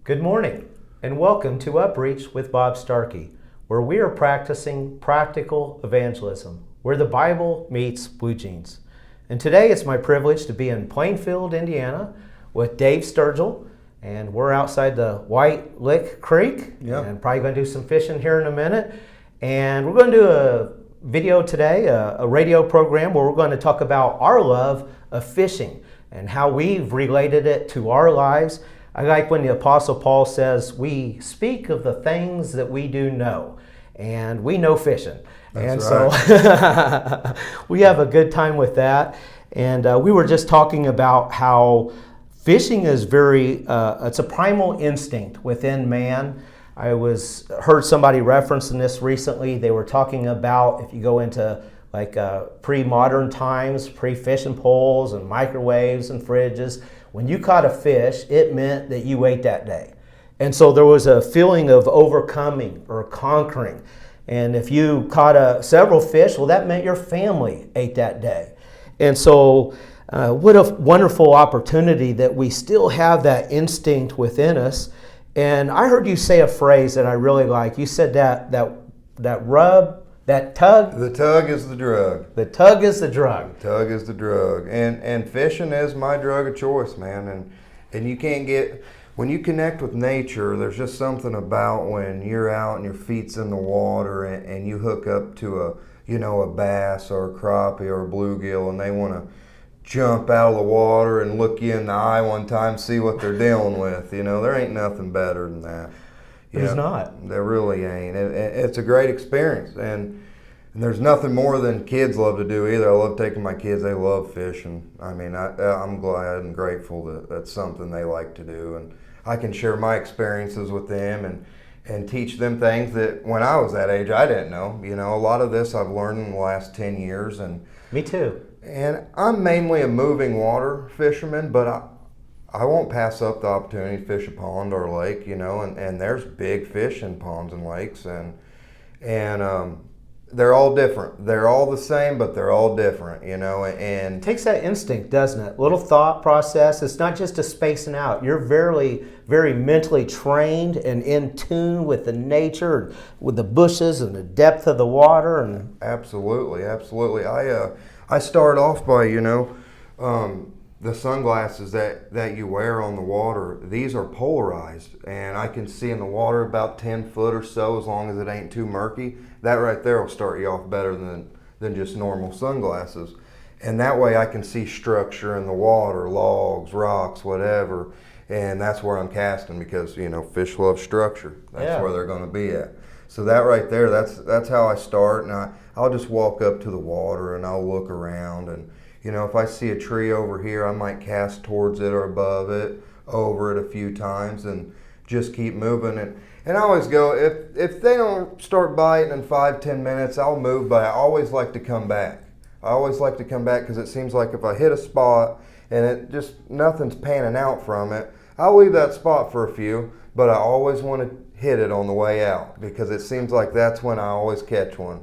Good morning, and welcome to Upreach with Bob Starkey, where we are practicing practical evangelism, where the Bible meets blue jeans. And today it's my privilege to be in Plainfield, Indiana, with Dave Sturgell, and we're outside the White Lick Creek, and probably going to do some fishing here in a minute. And we're going to do a video today, a radio program, where we're going to talk about our love of fishing and how we've related it to our lives. I like when the Apostle Paul says, we speak of the things that we do know, and we know fishing. That's and right. So we have a good time with that. And we were just talking about how fishing is it's a primal instinct within man. I heard somebody referencing this recently. They were talking about if you go into like pre-modern times, pre-fishing poles and microwaves and fridges, when you caught a fish, it meant that you ate that day. And so there was a feeling of overcoming or conquering. And if you caught several fish, well, that meant your family ate that day. And so what a wonderful opportunity that we still have that instinct within us. And I heard you say a phrase that I really like. You said that rub, that tug. The tug is the drug. The tug is the drug. The tug is the drug. And fishing is my drug of choice, man. And you can't when you connect with nature, there's just something about when you're out and your feet's in the water and you hook up to a bass or a crappie or a bluegill and they want to jump out of the water and look you in the eye one time, see what they're dealing with. There ain't nothing better than that. There's not. There really ain't. It's a great experience, and there's nothing more than kids love to do either. I love taking my kids. They love fishing. I mean, I'm glad and grateful that that's something they like to do, and I can share my experiences with them and teach them things that when I was that age I didn't know. A lot of this I've learned in the last 10 years. And me too. And I'm mainly a moving water fisherman, but I won't pass up the opportunity to fish a pond or a lake, and there's big fish in ponds and lakes, and they're all different. They're all the same, but they're all different, and it takes that instinct, doesn't it? Little thought process. It's not just a spacing out. You're very, very mentally trained and in tune with the nature, with the bushes and the depth of the water. And absolutely. I start off by, the sunglasses that you wear on the water, these are polarized, and I can see in the water about 10 foot or so, as long as it ain't too murky. That right there will start you off better than just normal sunglasses. And that way I can see structure in the water, logs, rocks, whatever, and that's where I'm casting because, fish love structure. That's where they're going to be at. So that right there, that's how I start, and I'll just walk up to the water and I'll look around, and if I see a tree over here, I might cast towards it or above it, over it a few times, and just keep moving. And I always go, if they don't start biting in 5-10 minutes, I'll move, but I always like to come back. I always like to come back because it seems like if I hit a spot and nothing's panning out from it, I'll leave that spot for a few, but I always want to hit it on the way out because it seems like that's when I always catch one.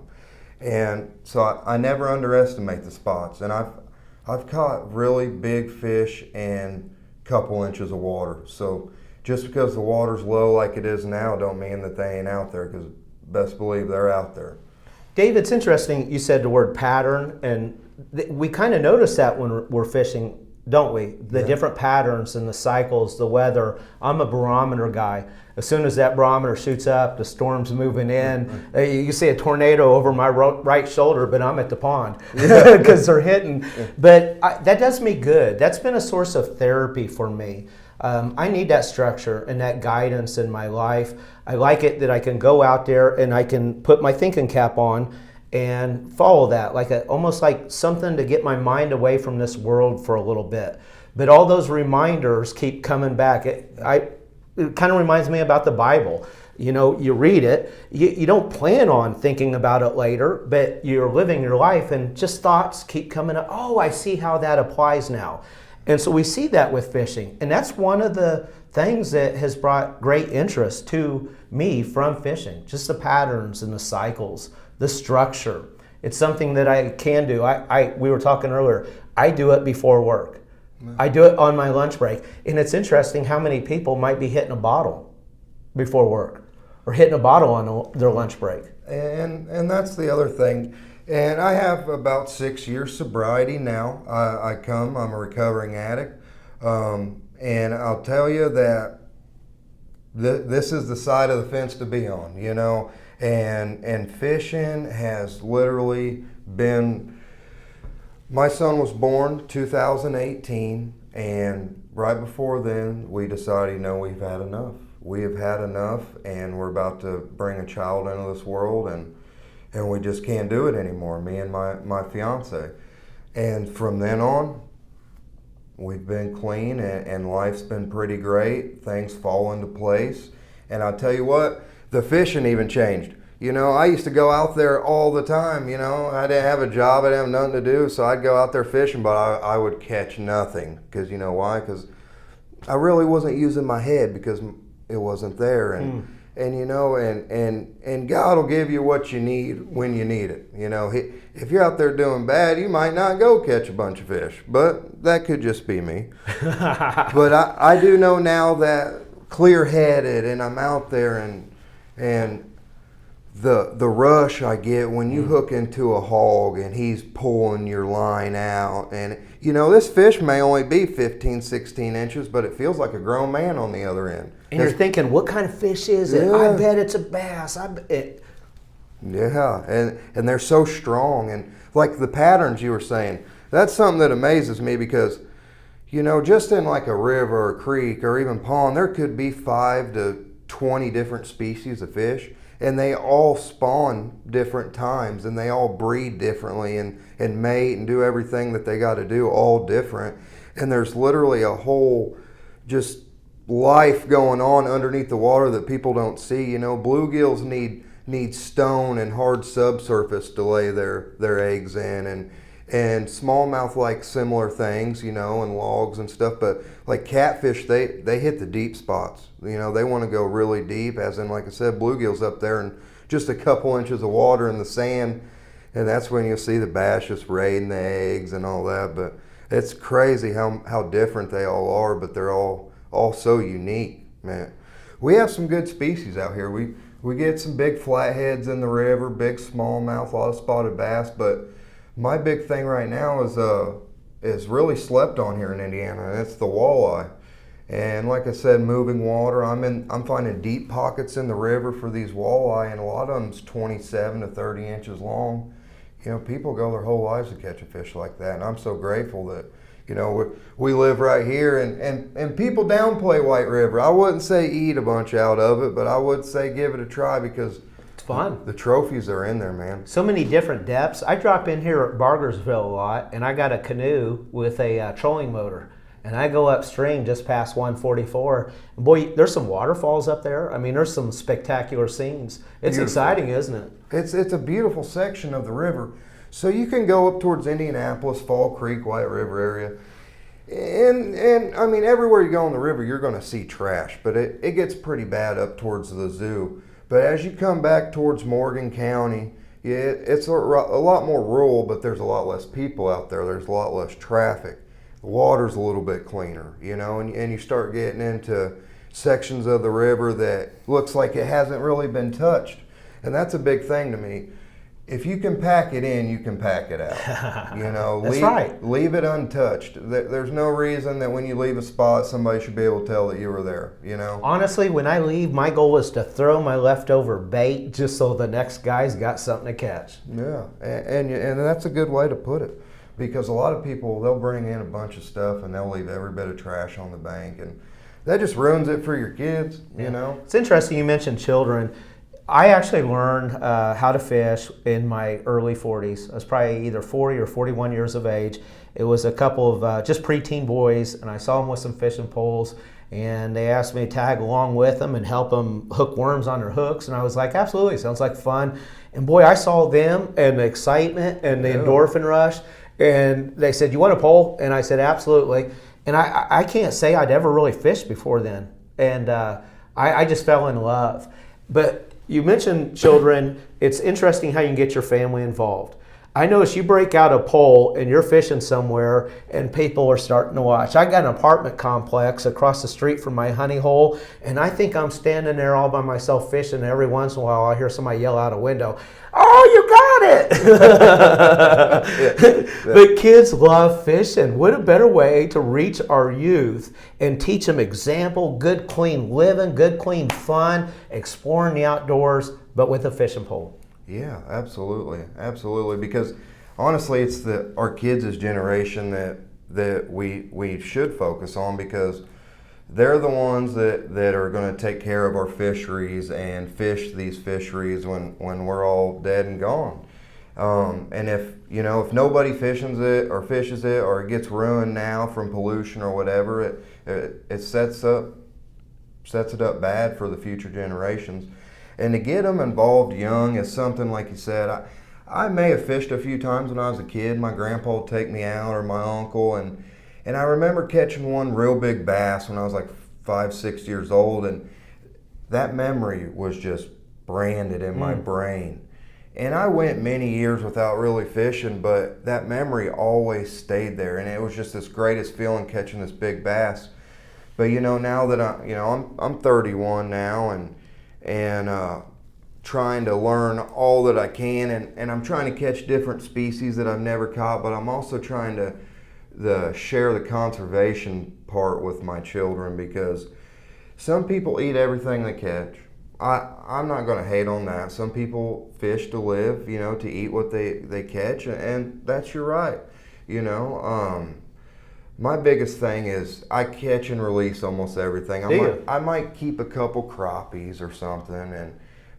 And so I never underestimate the spots, and I've caught really big fish in a couple inches of water. So just because the water's low like it is now don't mean that they ain't out there, because best believe they're out there. Dave, it's interesting you said the word pattern, and we kind of notice that when we're fishing, don't we? The different patterns and the cycles, the weather. I'm a barometer guy. As soon as that barometer shoots up, the storm's moving in. You see a tornado over my right shoulder, but I'm at the pond because they're hitting. But that does me good. That's been a source of therapy for me. I need that structure and that guidance in my life. I like it that I can go out there and I can put my thinking cap on and follow that, almost like something to get my mind away from this world for a little bit. But all those reminders keep coming back. It kind of reminds me about the Bible. You read it, you don't plan on thinking about it later, but you're living your life and just thoughts keep coming up. Oh, I see how that applies now. And so we see that with fishing. And that's one of the things that has brought great interest to me from fishing, just the patterns and the cycles, the structure. It's something that I can do. We were talking earlier, I do it before work. I do it on my lunch break. And it's interesting how many people might be hitting a bottle before work or hitting a bottle on their lunch break. And that's the other thing. And I have about 6 years sobriety now. I'm a recovering addict. And I'll tell you that this is the side of the fence to be on, you know. And fishing has literally been, my son was born 2018, and right before then we decided, you know, we've had enough. We have had enough, and we're about to bring a child into this world, and we just can't do it anymore, me and my fiance. And from then on, we've been clean, and life's been pretty great. Things fall into place. And I'll tell you what, the fishing even changed. You know, I used to go out there all the time, you know. I didn't have a job, I didn't have nothing to do, so I'd go out there fishing, but I would catch nothing. Because you know why? Because I really wasn't using my head because it wasn't there. And you know, and God will give you what you need when you need it. You know, if you're out there doing bad, you might not go catch a bunch of fish, but that could just be me. But I do know now that clear-headed, and I'm out there, and the rush I get when you hook into a hog and he's pulling your line out, and you know, this fish may only be 15, 16 inches, but it feels like a grown man on the other end. And you're thinking, what kind of fish is it? Yeah. I bet it's a bass. Yeah, and they're so strong, and like the patterns you were saying, that's something that amazes me because, you know, just in like a river or creek or even pond, there could be 5 to 20 different species of fish, and they all spawn different times, and they all breed differently and mate and do everything that they got to do all different. And there's literally a whole just life going on underneath the water that people don't see. You know, bluegills need stone and hard subsurface to lay their eggs in, and smallmouth like similar things, you know, and logs and stuff. But like catfish, they hit the deep spots. You know, they want to go really deep, as in, like I said, bluegills up there in just a couple inches of water in the sand, and that's when you'll see the bass just raiding the eggs and all that. But it's crazy how different they all are, but they're all so unique, man. We have some good species out here. We get some big flatheads in the river, big smallmouth, a lot of spotted bass, but my big thing right now is really slept on here in Indiana, and it's the walleye. And like I said, moving water, I'm finding deep pockets in the river for these walleye, and a lot of them's 27 to 30 inches long. You know, people go their whole lives to catch a fish like that, and I'm so grateful that, you know, we live right here, and people downplay White River. I wouldn't say eat a bunch out of it, but I would say give it a try because It's fun. the trophies are in there, man. So many different depths. I drop in here at Bargersville a lot, and I got a canoe with a trolling motor. And I go upstream just past 144. And boy, there's some waterfalls up there. I mean, there's some spectacular scenes. It's Beautiful. exciting, isn't it? It's a beautiful section of the river. So you can go up towards Indianapolis, Fall Creek, White River area. And I mean, everywhere you go on the river, you're going to see trash. But it gets pretty bad up towards the zoo. But as you come back towards Morgan County, it's a lot more rural, but there's a lot less people out there. There's a lot less traffic. The water's a little bit cleaner, you know, and you start getting into sections of the river that looks like it hasn't really been touched. And that's a big thing to me. If you can pack it in, you can pack it out. You know, That's right. Leave it untouched. There's no reason that when you leave a spot, somebody should be able to tell that you were there, you know? Honestly, when I leave, my goal is to throw my leftover bait just so the next guy's got something to catch. Yeah, and that's a good way to put it. Because a lot of people, they'll bring in a bunch of stuff and they'll leave every bit of trash on the bank, and that just ruins it for your kids, you know? It's interesting you mentioned children. I actually learned how to fish in my early 40s. I was probably either 40 or 41 years of age. It was a couple of just preteen boys, and I saw them with some fishing poles, and they asked me to tag along with them and help them hook worms on their hooks, and I was like, absolutely, sounds like fun. And boy, I saw them and the excitement and the endorphin rush. And they said, you want a pole? And I said, absolutely. And I can't say I'd ever really fished before then. And I just fell in love. But you mentioned children. It's interesting how you can get your family involved. I notice you break out a pole and you're fishing somewhere and people are starting to watch. I got an apartment complex across the street from my honey hole, and I think I'm standing there all by myself fishing, and every once in a while I hear somebody yell out a window, "Oh, you got it!" But kids love fishing. What a better way to reach our youth and teach them example, good, clean living, good, clean fun, exploring the outdoors, but with a fishing pole. Yeah, absolutely, absolutely. Because honestly, it's our kids' generation that we should focus on, because they're the ones that are going to take care of our fisheries and fish these fisheries when we're all dead and gone. And if nobody fishes it or it gets ruined now from pollution or whatever, it sets it up bad for the future generations. And to get them involved young is something, like you said, I may have fished a few times when I was a kid. My grandpa would take me out, or my uncle, and I remember catching one real big bass when I was like 5, 6 years old, and that memory was just branded in my brain. And I went many years without really fishing, but that memory always stayed there, and it was just this greatest feeling catching this big bass. But now that I'm 31 now, and trying to learn all that I can, and I'm trying to catch different species that I've never caught, but I'm also trying to share the conservation part with my children, because some people eat everything they catch. I'm not going to hate on that. Some people fish to live, to eat what they catch, and that's your right. My biggest thing is I catch and release almost everything. I might keep a couple crappies or something,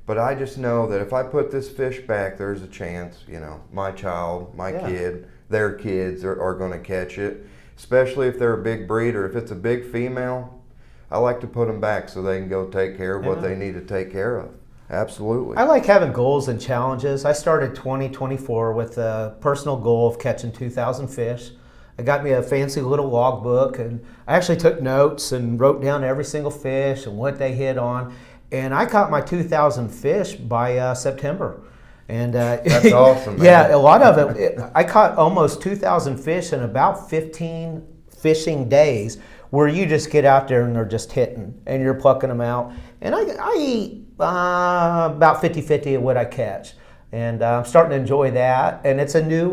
but I just know that if I put this fish back, there's a chance, my child, my kid, their kids are going to catch it, especially if they're a big breeder. If it's a big female, I like to put them back so they can go take care of what they need to take care of. Absolutely. I like having goals and challenges. I started 2024 with a personal goal of catching 2,000 fish. I got me a fancy little logbook, and I actually took notes and wrote down every single fish and what they hit on. And I caught my 2,000 fish by September. And that's awesome, man. Yeah, a lot of it. I caught almost 2,000 fish in about 15 fishing days, where you just get out there and they're just hitting, and you're plucking them out. And I eat about 50-50 of what I catch. And I'm starting to enjoy that. And it's a new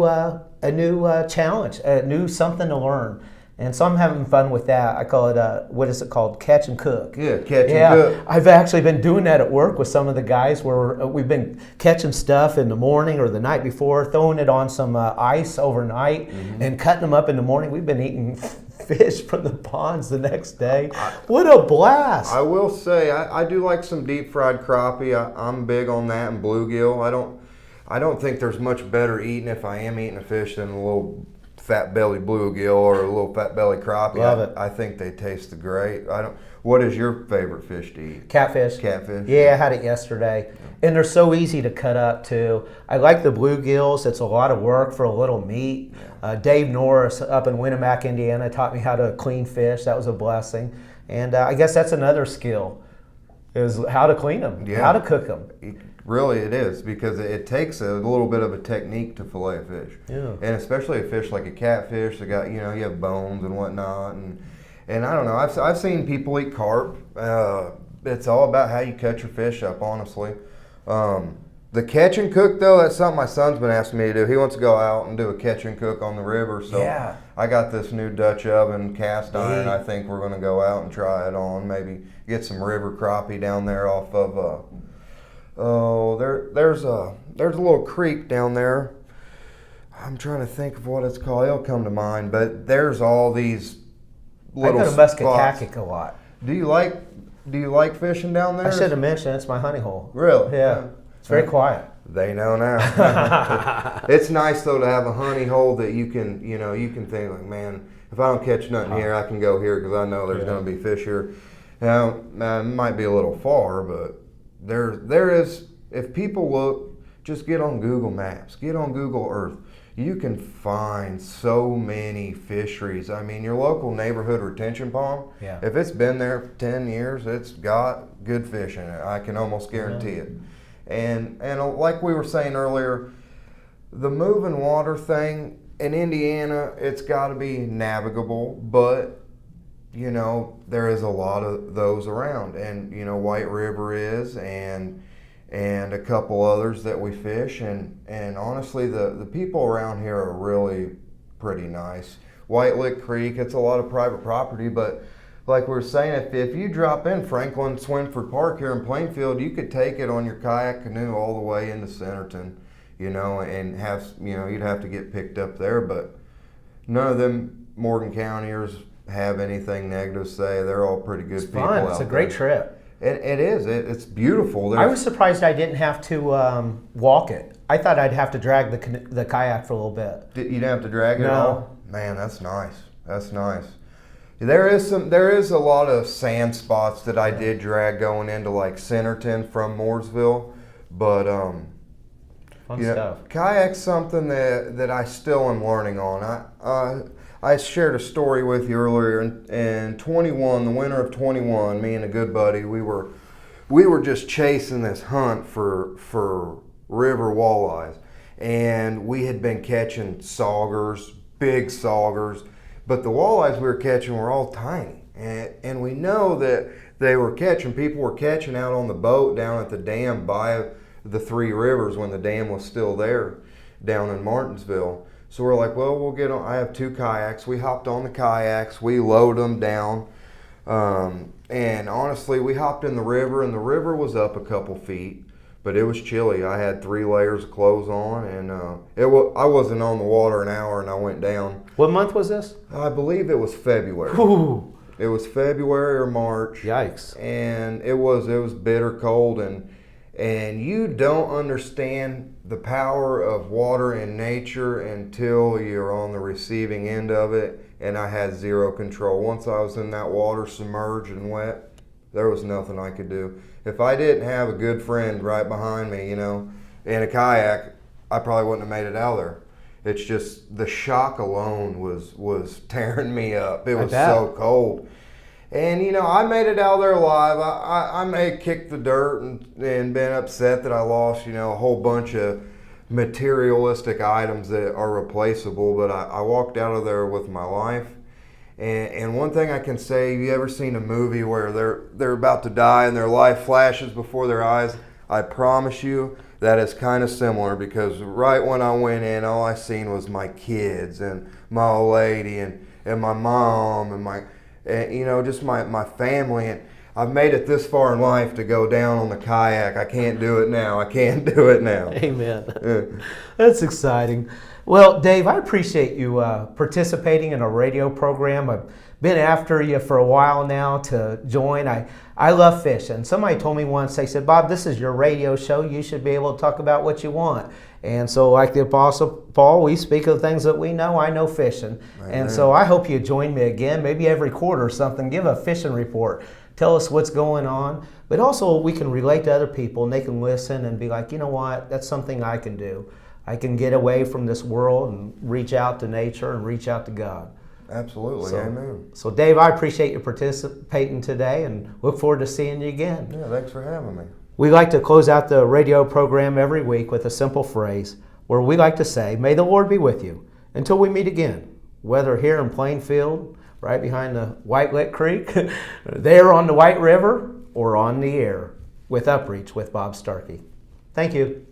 challenge, a new something to learn. And so I'm having fun with that. I call it, what is it called? Catch and cook. Yeah, catch and cook. I've actually been doing that at work with some of the guys, where we've been catching stuff in the morning or the night before, throwing it on some ice overnight, and cutting them up in the morning. We've been eating fish from the ponds the next day. What a blast. I will say, I do like some deep fried crappie. I'm big on that, and bluegill. I don't think there's much better eating, if I am eating a fish, than a little fat belly bluegill or a little fat belly crappie. Love it. I think they taste great. What is your favorite fish to eat? Catfish. Catfish. Yeah, I had it yesterday. And they're so easy to cut up too. I like the bluegills. It's a lot of work for a little meat. Dave Norris up in Winamac, Indiana, taught me how to clean fish. That was a blessing. And I guess that's another skill, is how to clean them, how to cook them. Really, it is, because it takes a little bit of a technique to fillet a fish. Yeah. And especially a fish like a catfish, that got, you have bones and whatnot. And I don't know, I've seen people eat carp. It's all about how you cut your fish up, honestly. The catch and cook, though, that's something my son's been asking me to do. He wants to go out and do a catch and cook on the river. So I got this new Dutch oven cast iron. I think we're going to go out and try it on. Maybe get some river crappie down there off of... there's a little creek down there. I'm trying to think of what it's called. It'll come to mind. But there's all these little spots. I go to Muscataquick a lot. Do you like fishing down there? I should have mentioned it's my honey hole. Really? Yeah. It's very quiet. They know now. It's nice though to have a honey hole that you can think like, man, if I don't catch nothing here, I can go here because I know there's going to be fish here. Now, it might be a little far, but there is, if people look, just get on Google Maps, get on Google Earth. You can find so many fisheries. I mean, your local neighborhood retention pond, if it's been there 10 years, it's got good fish in it. I can almost guarantee it. And like we were saying earlier, The moving water thing in Indiana, it's got to be navigable, but you know there is a lot of those around, and you know White River is, and a couple others that we fish, and honestly the people around here are really pretty nice. White Lick Creek, it's a lot of private property, but like we were saying, if you drop in Franklin Swinford Park here in Plainfield, you could take it on your kayak canoe all the way into Centerton, you know, and have, you know, you'd have to get picked up there, but none of them Morgan Countyers have anything negative to say. They're all pretty good people Fun. out It's a there. great trip. It is. It's beautiful. I was surprised I didn't have to walk it. I thought I'd have to drag the kayak for a little bit. You didn't have to drag it No. at all? Man, that's nice. That's nice. There is a lot of sand spots that I did drag going into like Centerton from Mooresville, but Fun yeah, stuff. kayak's something that I still am learning on. I shared a story with you earlier in 21, the winter of 21. Me and a good buddy, we were just chasing this hunt for river walleyes, and we had been catching saugers, big saugers, but the walleyes we were catching were all tiny, and we know that people were catching out on the boat down at the dam by the Three Rivers when the dam was still there down in Martinsville. So we're like, well, we'll get on. I have 2 kayaks. We hopped on the kayaks. We loaded them down. And honestly, we hopped in the river, and the river was up a couple feet, but it was chilly. I had 3 layers of clothes on, and I wasn't on the water an hour, and I went down. What month was this? I believe it was February. Ooh. It was February or March. Yikes. And it was bitter cold, and you don't understand the power of water in nature until you're on the receiving end of it, and I had zero control. Once I was in that water submerged and wet, there was nothing I could do. If I didn't have a good friend right behind me, you know, in a kayak, I probably wouldn't have made it out of there. It's just the shock alone was tearing me up. It was so cold. And you know, I made it out there alive. I may have kicked the dirt and been upset that I lost, you know, a whole bunch of materialistic items that are replaceable, but I walked out of there with my life. And one thing I can say, have you ever seen a movie where they're about to die and their life flashes before their eyes? I promise you that is kind of similar, because right when I went in, all I seen was my kids and my old lady and my mom and you know, just my family. And I've made it this far in life to go down on the kayak. I can't do it now. I can't do it now. Amen. That's exciting. Well, Dave, I appreciate you participating in a radio program. I've been after you for a while now to join. I love fishing. Somebody told me once, they said, Bob, this is your radio show. You should be able to talk about what you want. And so like the Apostle Paul, we speak of things that we know. I know fishing. Amen. And so I hope you join me again, maybe every quarter or something. Give a fishing report. Tell us what's going on. But also we can relate to other people, and they can listen and be like, you know what, that's something I can do. I can get away from this world and reach out to nature and reach out to God. Absolutely, amen. So Dave, I appreciate you participating today and look forward to seeing you again. Yeah, thanks for having me. We like to close out the radio program every week with a simple phrase where we like to say, may the Lord be with you until we meet again, whether here in Plainfield, right behind the White Lick Creek, there on the White River, or on the air with Upreach with Bob Starkey. Thank you.